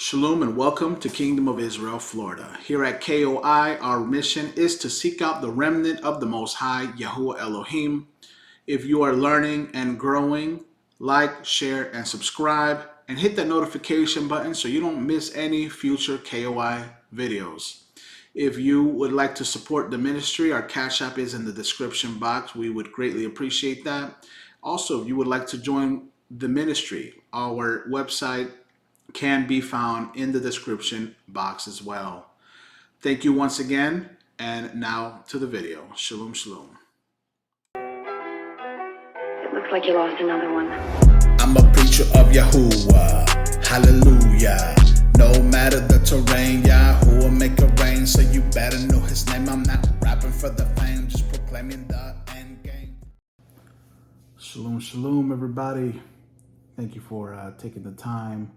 Shalom and welcome to Kingdom of Israel, Florida. Here at KOI, our mission is to seek out the remnant of the Most High, Yahuwah Elohim. If you are learning and growing, like, share, and subscribe, and hit that notification button so you don't miss any future KOI videos. If you would like to support the ministry, our Cash App is in the description box. We would greatly appreciate that. Also, if you would like to join the ministry, our website can be found in the description box as well. Thank you once again, and now to the video. Shalom, shalom. It looks like you lost another one. I'm a preacher of Yahuwah, hallelujah. No matter the terrain, Yahuwah make a rain, so you better know his name. I'm not rapping for the fame, just proclaiming the end game. Shalom, shalom, everybody. Thank you for taking the time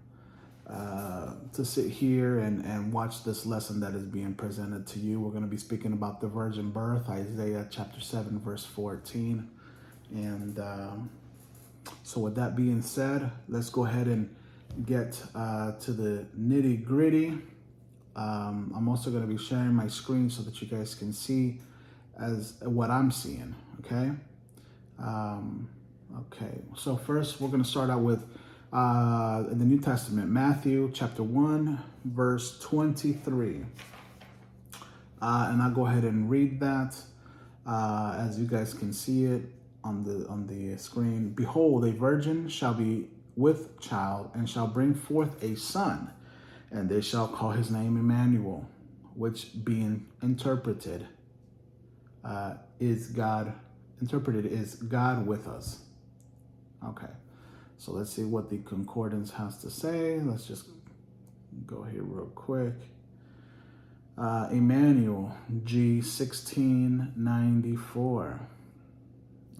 to sit here and watch this lesson that is being presented to you. We're going to be speaking about the virgin birth, Isaiah chapter 7, verse 14. And so with that being said, let's go ahead and get to the nitty gritty. I'm also going to be sharing my screen so that you guys can see as what I'm seeing. Okay. Okay. So first we're going to start out with in the New Testament, Matthew chapter 1, verse 23. And I'll go ahead and read that as you guys can see it on the screen. Behold, a virgin shall be with child and shall bring forth a son, and they shall call his name Emmanuel, which being interpreted is God with us. Okay. So let's see what the concordance has to say. Let's just go here real quick. Emmanuel, G 1694.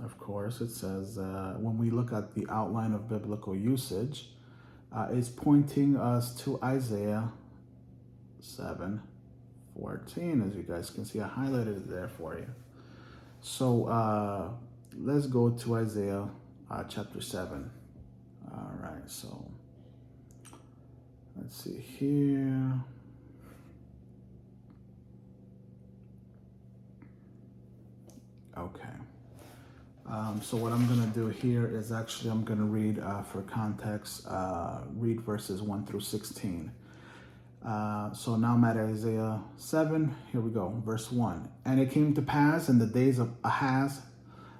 Of course, it says when we look at the outline of biblical usage, it's pointing us to Isaiah 7:14. As you guys can see, I highlighted it there for you. So let's go to Isaiah chapter 7. All right, so let's see here. Okay. So what I'm going to do here is actually I'm going to read for context, read verses 1 through 16. So now I'm at Isaiah 7. Here we go. Verse 1. And it came to pass in the days of Ahaz,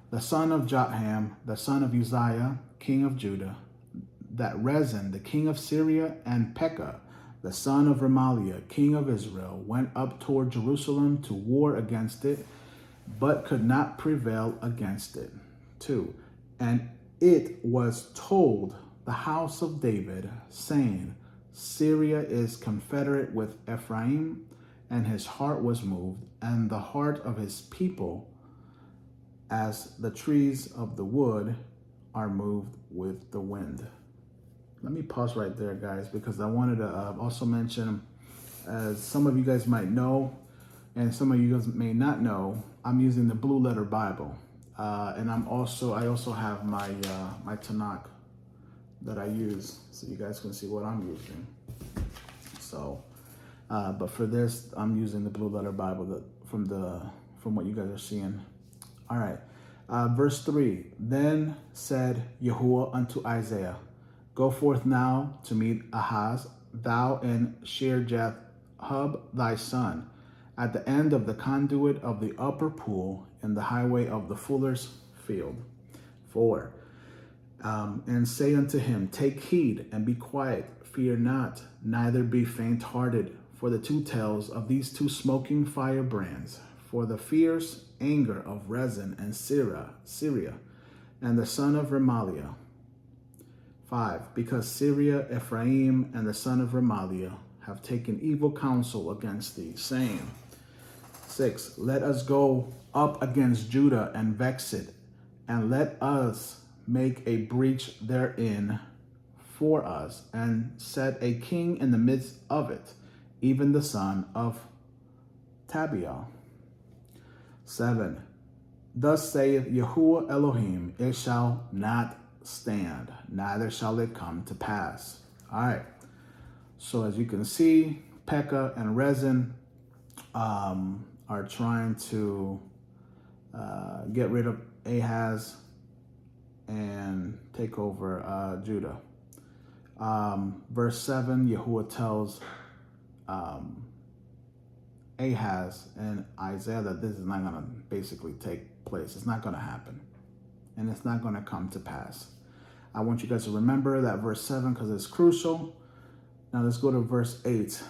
the son of Jotham, the son of Uzziah, king of Judah, that Rezin, the king of Syria, and Pekah, the son of Remaliah, king of Israel, went up toward Jerusalem to war against it, but could not prevail against it. 2. And it was told the house of David, saying, Syria is confederate with Ephraim, and his heart was moved, and the heart of his people, as the trees of the wood, are moved with the wind. Let me pause right there, guys, because I wanted to also mention, as some of you guys might know, and some of you guys may not know, I'm using the Blue Letter Bible, and I also have my my Tanakh that I use, so you guys can see what I'm using. So, but for this, I'm using the Blue Letter Bible from what you guys are seeing. All right, verse 3. Then said Yahuwah unto Isaiah, Go forth now to meet Ahaz, thou and Shear-Jashub thy son, at the end of the conduit of the upper pool, in the highway of the fuller's field. 4. And say unto him, Take heed and be quiet, fear not, neither be faint-hearted, for the two tails of these two smoking firebrands, for the fierce anger of Rezin and Syria, and the son of Remaliah. 5. Because Syria, Ephraim, and the son of Remaliah have taken evil counsel against thee, saying, 6. Let us go up against Judah and vex it, and let us make a breach therein for us, and set a king in the midst of it, even the son of Tabiah. 7. Thus saith Yahuwah Elohim, it shall not stand, neither shall it come to pass. All right. So as you can see, Pekah and Rezin are trying to get rid of Ahaz and take over Judah. Verse 7, Yahuwah tells Ahaz and Isaiah that this is not going to basically take place. It's not going to happen. And it's not going to come to pass. I want you guys to remember that verse 7 because it's crucial. Now let's go to verse 8.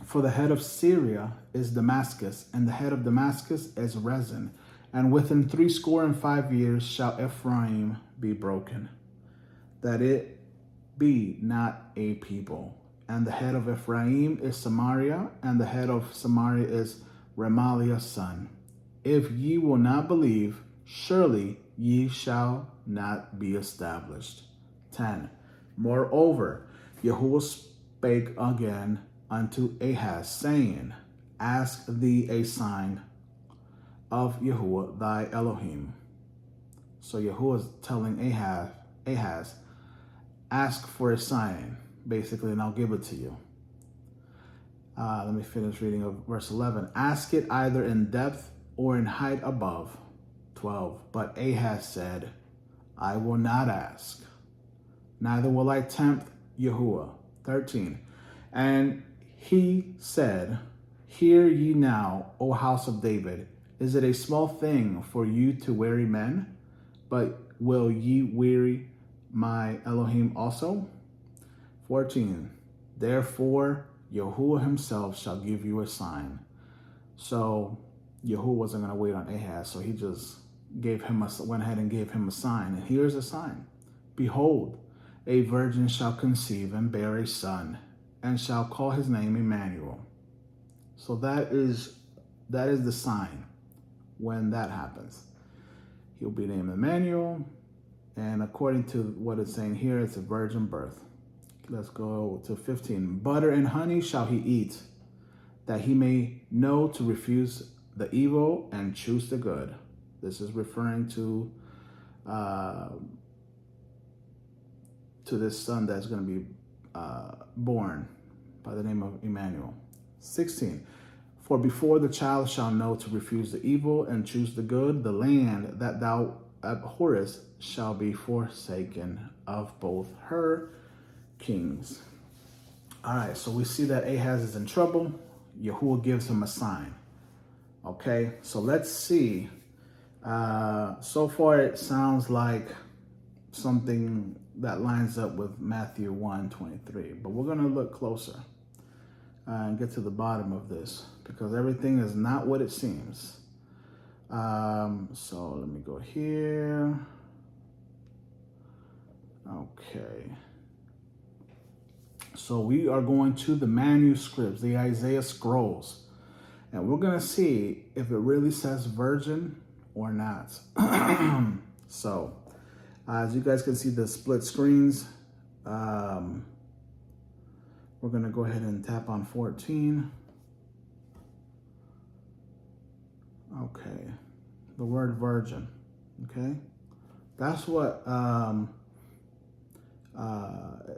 For the head of Syria is Damascus, and the head of Damascus is Rezin. And within 65 years shall Ephraim be broken, that it be not a people. And the head of Ephraim is Samaria, and the head of Samaria is Remaliah's son. If ye will not believe, surely ye shall not be established. 10. Moreover, Yahuwah spake again unto Ahaz, saying, Ask thee a sign of Yahuwah thy Elohim. So Yahuwah is telling Ahaz, ask for a sign, basically, and I'll give it to you. Let me finish reading of verse 11. Ask it either in depth or in height above. 12. But Ahaz said, I will not ask, neither will I tempt Yahuwah. 13. And he said, Hear ye now, O house of David, is it a small thing for you to weary men? But will ye weary my Elohim also? 14. Therefore, Yahuwah himself shall give you a sign. So Yahuwah wasn't going to wait on Ahaz, so he just went ahead and gave him a sign. And here's a sign. Behold, a virgin shall conceive and bear a son, and shall call his name Emmanuel. So that is the sign when that happens. He'll be named Emmanuel, and according to what it's saying here, it's a virgin birth. Let's go to 15. Butter and honey shall he eat, that he may know to refuse the evil and choose the good. This is referring to this son that's going to be born by the name of Emmanuel. 16. For before the child shall know to refuse the evil and choose the good, the land that thou abhorrest shall be forsaken of both her kings. All right, so we see that Ahaz is in trouble. Yahuwah gives him a sign. Okay, so let's see. So far, it sounds like something that lines up with Matthew 1:23, but we're going to look closer and get to the bottom of this, because everything is not what it seems. So let me go here. Okay. So we are going to the manuscripts, the Isaiah scrolls, and we're going to see if it really says virgin or not. So as you guys can see the split screens, we're going to go ahead and tap on 14. Okay, the word virgin. Okay, that's what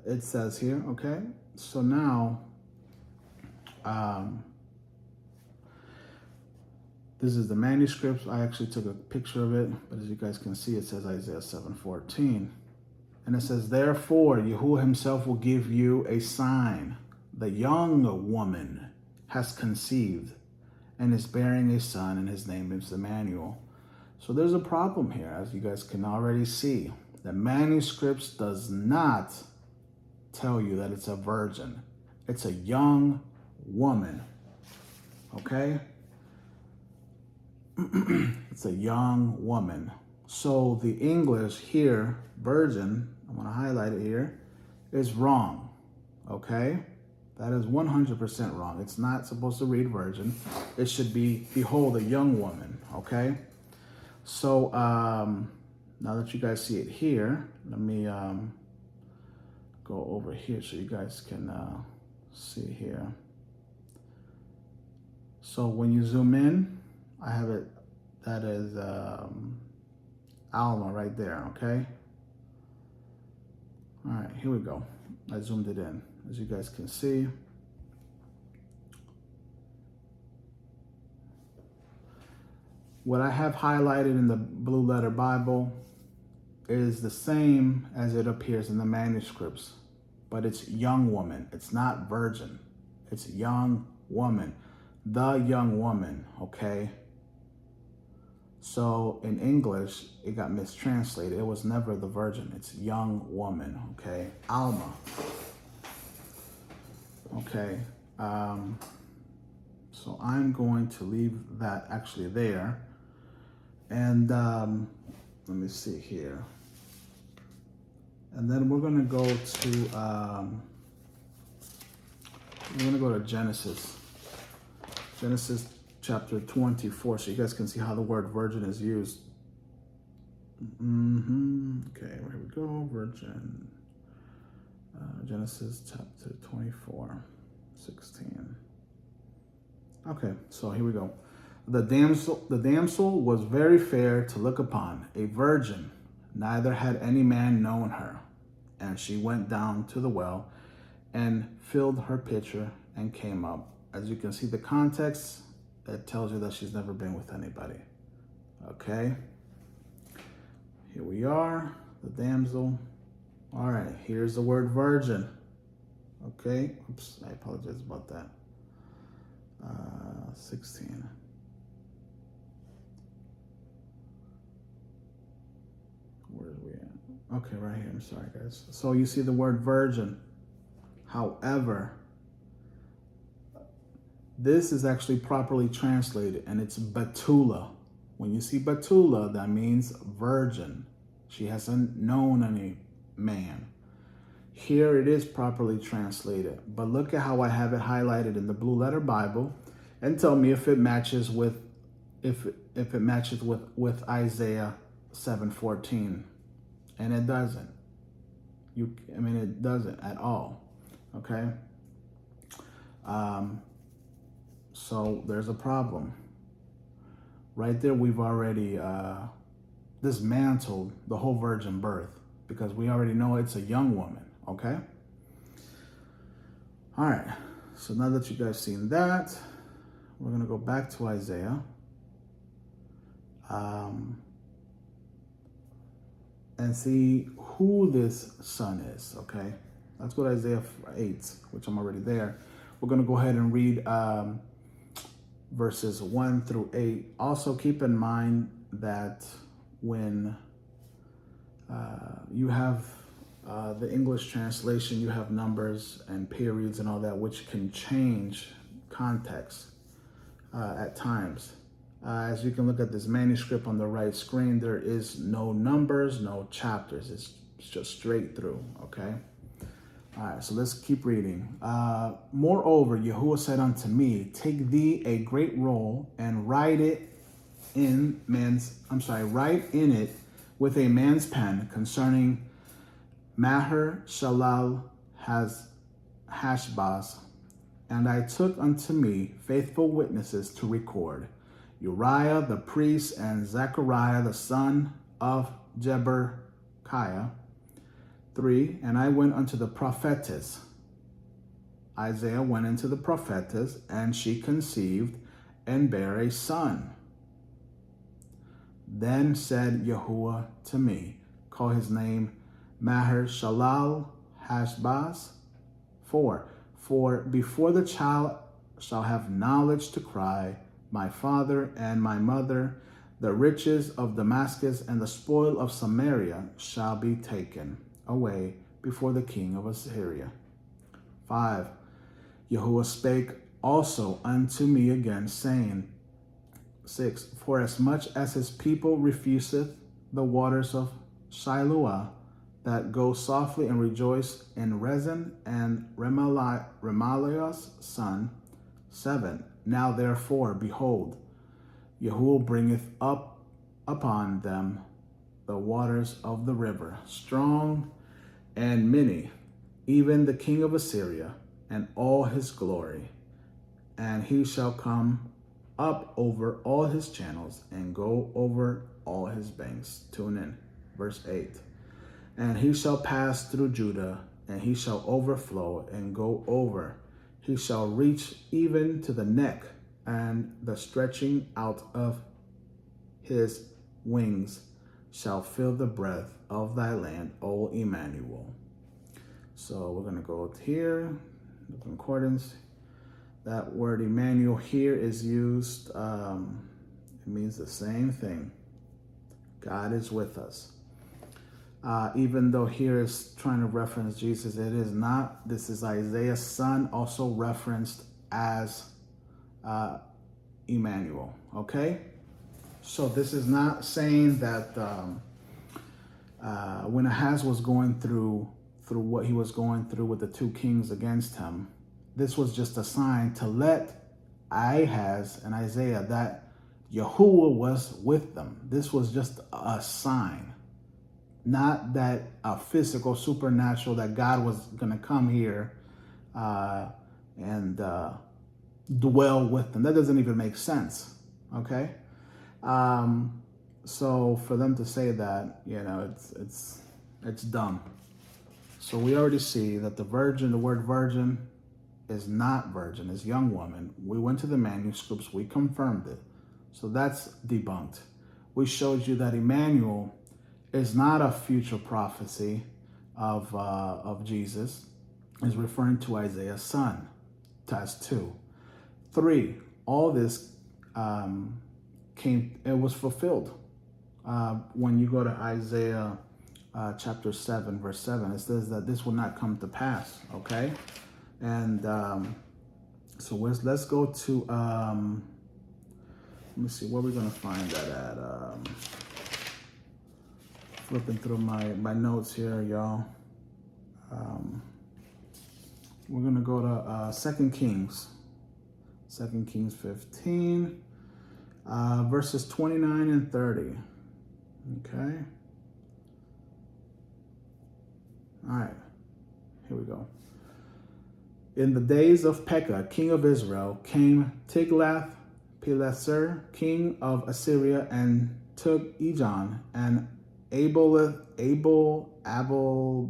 it says here. Okay, so now this is the manuscripts. I actually took a picture of it, but as you guys can see, it says Isaiah 7:14. And it says, therefore, Yahuwah himself will give you a sign. The young woman has conceived and is bearing a son, and his name is Emmanuel. So there's a problem here, as you guys can already see. The manuscripts does not tell you that it's a virgin. It's a young woman. Okay? It's a young woman. So the English here, virgin, I want to highlight it here, is wrong. Okay? That is 100% wrong. It's not supposed to read virgin. It should be, behold, a young woman. Okay? So now that you guys see it here, let me go over here so you guys can see here. So when you zoom in, I have it, that is Alma right there, okay? All right, here we go. I zoomed it in. as you guys can see. What I have highlighted in the Blue Letter Bible is the same as it appears in the manuscripts, but it's young woman. It's not virgin. It's young woman. The young woman, okay? So in English, it got mistranslated. It was never the virgin. It's young woman, okay? Alma. Okay. So I'm going to leave that actually there. And let me see here. And then we're going to go to Genesis. Genesis chapter 24, so you guys can see how the word virgin is used. Okay, here we go, virgin. Genesis chapter 24, 16. Okay, so here we go. The damsel was very fair to look upon, a virgin, neither had any man known her. And she went down to the well and filled her pitcher and came up. As you can see, the context, it tells you that she's never been with anybody. Okay. Here we are, the damsel. All right, here's the word virgin. Okay. Oops, I apologize about that. 16. Where are we at? Okay, right here. I'm sorry, guys. So you see the word virgin. However, this is actually properly translated, and it's Betula. When you see Betula, that means virgin. She hasn't known any man. Here it is properly translated, but look at how I have it highlighted in the Blue Letter Bible, and tell me if it matches with with Isaiah 7:14, and it doesn't. It doesn't at all. Okay. So there's a problem. Right there, we've already dismantled the whole virgin birth, because we already know it's a young woman, okay? All right, so now that you guys seen that, we're gonna go back to Isaiah. And see who this son is, okay? Let's go to Isaiah 8, which I'm already there. We're gonna go ahead and read verses 1 through 8. Also keep in mind that when you have the English translation, you have numbers and periods and all that, which can change context at times. As you can look at this manuscript on the right screen, there is no numbers, no chapters. It's just straight through, okay? All right, so let's keep reading. Moreover, Yahuwah said unto me, take thee a great roll and write in it with a man's pen concerning Maher Shalal Hashbaz. And I took unto me faithful witnesses to record, Uriah the priest and Zechariah the son of Jeberkiah. 3, and I went unto the prophetess. Isaiah went into the prophetess, and she conceived and bare a son. Then said Yahuwah to me, call his name Maher Shalal Hashbaz. 4, for before the child shall have knowledge to cry, my father and my mother, the riches of Damascus and the spoil of Samaria shall be taken away before the king of Assyria. 5, Yahuwah spake also unto me again, saying, 6, for as much as his people refuseth the waters of Shiloah, that go softly and rejoice in Rezin and Remaliah's son. 7, now therefore, behold, Yahuwah bringeth up upon them the waters of the river, strong and many, even the king of Assyria, and all his glory. And he shall come up over all his channels and go over all his banks. Tune in. Verse 8. And he shall pass through Judah and he shall overflow and go over. He shall reach even to the neck, and the stretching out of his wings shall fill the breadth of thy land, O Emmanuel. So we're going to go here, the concordance. That word Emmanuel here is used, it means the same thing. God is with us. Even though here is trying to reference Jesus, it is not. This is Isaiah's son, also referenced as Emmanuel. Okay? So this is not saying that when Ahaz was going through what he was going through with the two kings against him, this was just a sign to let Ahaz and Isaiah that Yahuwah was with them. This was just a sign, not that a physical, supernatural, that God was going to come here and dwell with them. That doesn't even make sense. Okay? So for them to say that, it's dumb. So we already see that the word virgin is not virgin, is young woman. We went to the manuscripts, we confirmed it. So that's debunked. We showed you that Emmanuel is not a future prophecy of Jesus. Is referring to Isaiah's son. That's 2. 3, all this it was fulfilled. When you go to Isaiah chapter 7, verse 7, it says that this will not come to pass, okay? And so let's go to, let me see, where we're going to find that at. Flipping through my notes here, y'all. We're going to go to 2 Kings. 2 Kings 15, verses 29 and 30. Okay. All right. Here we go. In the days of Pekah, king of Israel, came Tiglath-Pileser, king of Assyria, and took Ijon and Abel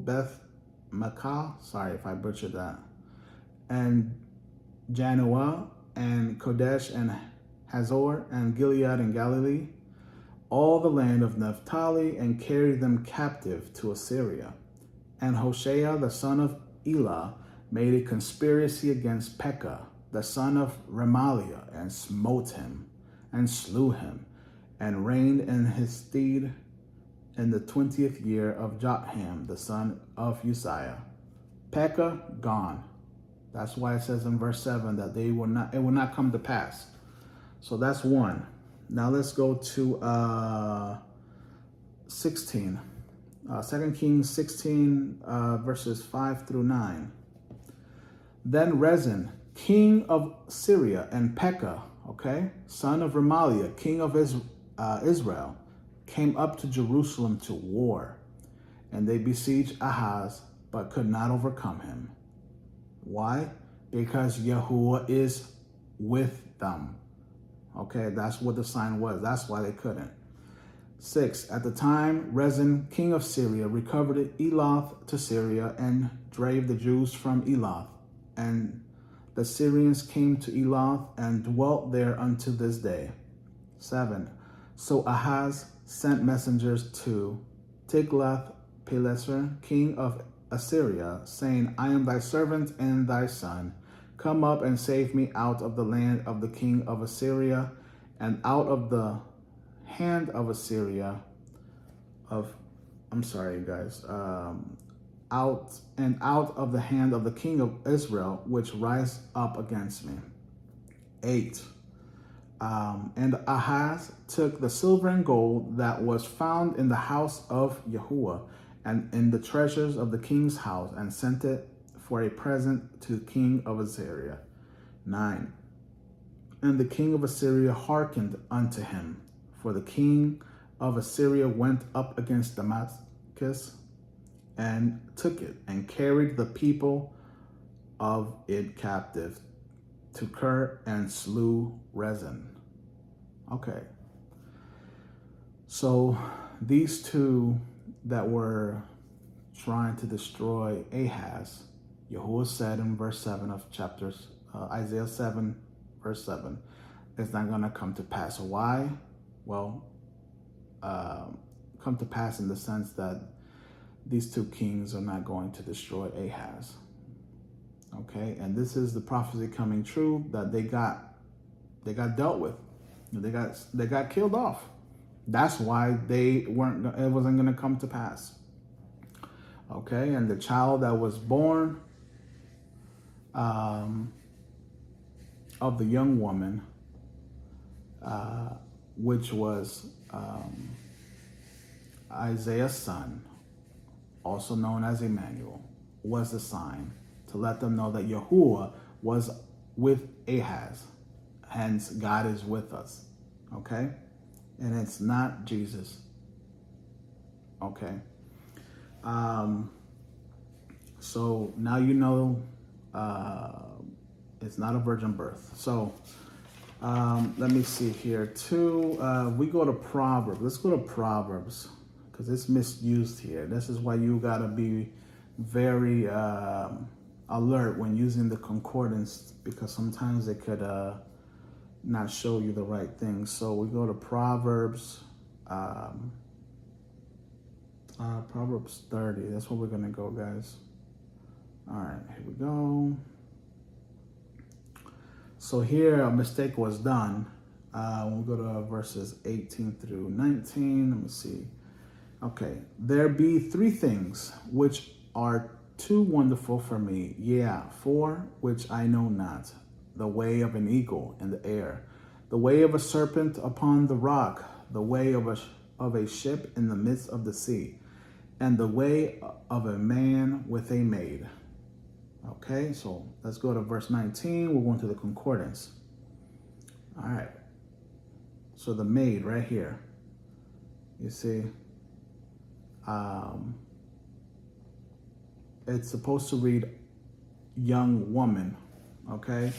Beth Makkah. Sorry if I butchered that. And Janoah and Kodesh and Hazor and Gilead and Galilee, all the land of Naphtali, and carried them captive to Assyria. And Hoshea, the son of Elah, made a conspiracy against Pekah, the son of Remaliah, and smote him, and slew him, and reigned in his stead in the 20th year of Jotham, the son of Uzziah. Pekah gone. That's why it says in verse 7 that it will not come to pass. So that's 1. Now let's go to 16. 2 Kings 16, verses 5 through 9. Then Rezin, king of Syria, and Pekah, son of Remaliah, king of Israel, came up to Jerusalem to war. And they besieged Ahaz, but could not overcome him. Why? Because Yahuwah is with them. Okay, that's what the sign was. That's why they couldn't. 6. At the time, Rezin, king of Syria, recovered Elath to Syria and drave the Jews from Elath. And the Syrians came to Elath and dwelt there unto this day. 7. So Ahaz sent messengers to Tiglath-Pileser, king of Assyria, saying, I am thy servant and thy son. Come up and save me out of the land of the king of Assyria, and out of the hand of Assyria, out of the hand of the king of Israel, which rise up against me. 8. And Ahaz took the silver and gold that was found in the house of Yahuwah and in the treasures of the king's house, and sent it for a present to the king of Assyria. 9. And the king of Assyria hearkened unto him, for the king of Assyria went up against Damascus and took it, and carried the people of it captive to Kir, and slew Rezin. Okay. So these two that were trying to destroy Ahaz, Yahuwah said in verse 7 of Isaiah 7, verse 7, it's not going to come to pass. Why? Well, come to pass in the sense that these two kings are not going to destroy Ahaz. Okay, and this is the prophecy coming true that they got dealt with. They got killed off. That's why it wasn't going to come to pass. Okay, and the child that was born of the young woman, which was Isaiah's son, also known as Emmanuel, was the sign to let them know that Yahuwah was with Ahaz. Hence, God is with us. Okay? And it's not Jesus. Okay? So now you know it's not a virgin birth. So let me see here too. We go to Proverbs. Let's go to Proverbs because it's misused here. This is why you got to be very alert when using the concordance, because sometimes it could not show you the right thing. So we go to Proverbs. Proverbs 30. That's where we're going to go, guys. All right, here we go. So here a mistake was done. We'll go to verses 18 through 19. Let me see. Okay. There be three things which are too wonderful for me. Yeah, four which I know not. The way of an eagle in the air, the way of a serpent upon the rock, the way of a ship in the midst of the sea, and the way of a man with a maid. Okay, so let's go to verse 19. We're going to the concordance. All right. So the maid right here. You see, it's supposed to read young woman. Okay.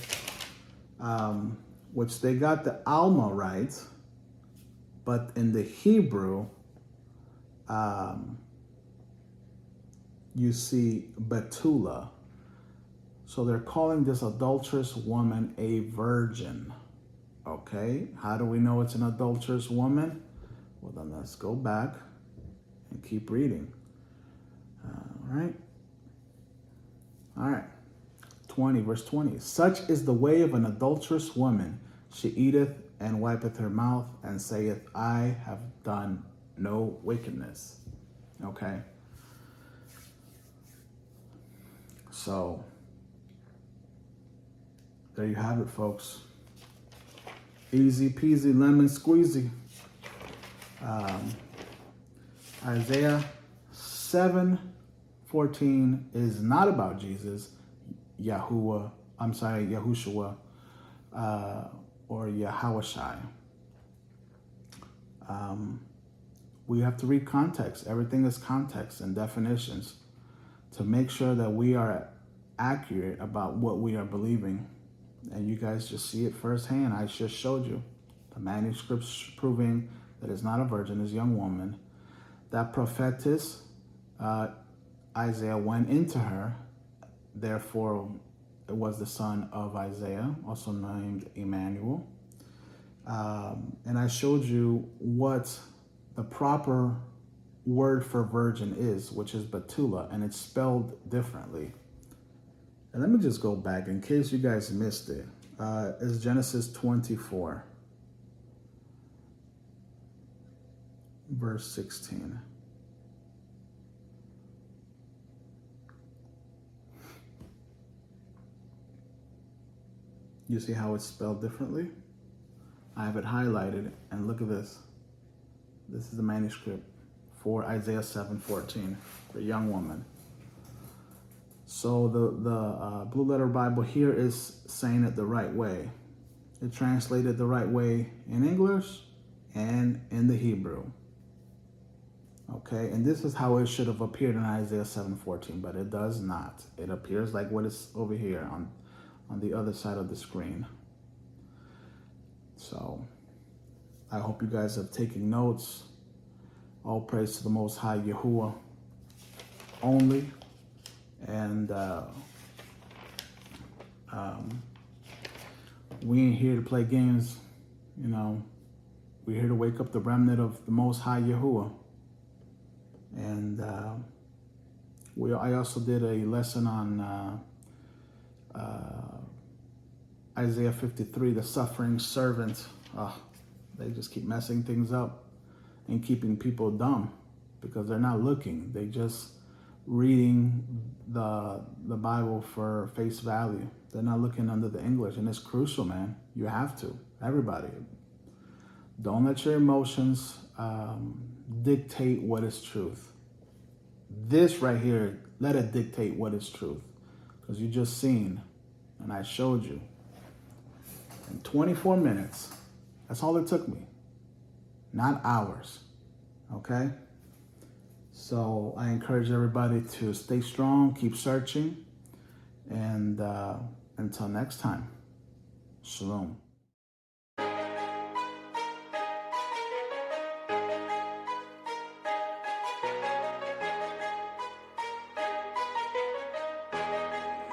Which they got the Alma right, but in the Hebrew, you see Betula. So they're calling this adulterous woman a virgin. Okay, how do we know it's an adulterous woman? Well, then let's go back and keep reading. All right. 20, verse 20. Such is the way of an adulterous woman. She eateth and wipeth her mouth and saith, I have done no wickedness. Okay. So there you have it, folks. Easy peasy lemon squeezy. Isaiah 7:14 is not about Jesus, Yahushua, or Yahawashai. We have to read context. Everything is context and definitions to make sure that we are accurate about what we are believing. And you guys just see it firsthand. I just showed you the manuscripts proving that it's not a virgin, it's a young woman. That prophetess, Isaiah went into her. Therefore, it was the son of Isaiah, also named Emmanuel. And I showed you what the proper word for virgin is, which is Betula, and it's spelled differently. And let me just go back in case you guys missed it. It's Genesis 24, verse 16. You see how it's spelled differently? I have it highlighted, and look at this. This is the manuscript for Isaiah 7:14, the young woman. So the Blue Letter Bible here is saying it the right way. It translated the right way in English and in the Hebrew. Okay, and this is how it should have appeared in Isaiah 7:14, but it does not. It appears like what is over here on the other side of the screen. So I hope you guys have taken notes. All praise to the Most High Yahuwah. only. And we ain't here to play games, you know. We're here to wake up the remnant of the Most High Yahuwah. And I also did a lesson on Isaiah 53, the suffering servant. They just keep messing things up and keeping people dumb because they're not looking. They just reading the Bible for face value. They're not looking under the English, and it's crucial, man. You have to. Everybody. Don't let your emotions dictate what is truth. This right here, let it dictate what is truth. Because you just seen, and I showed you, in 24 minutes, that's all it took me. Not hours, okay? So I encourage everybody to stay strong, keep searching, and until next time, shalom.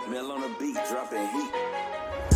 Mel on the beat, dropping heat.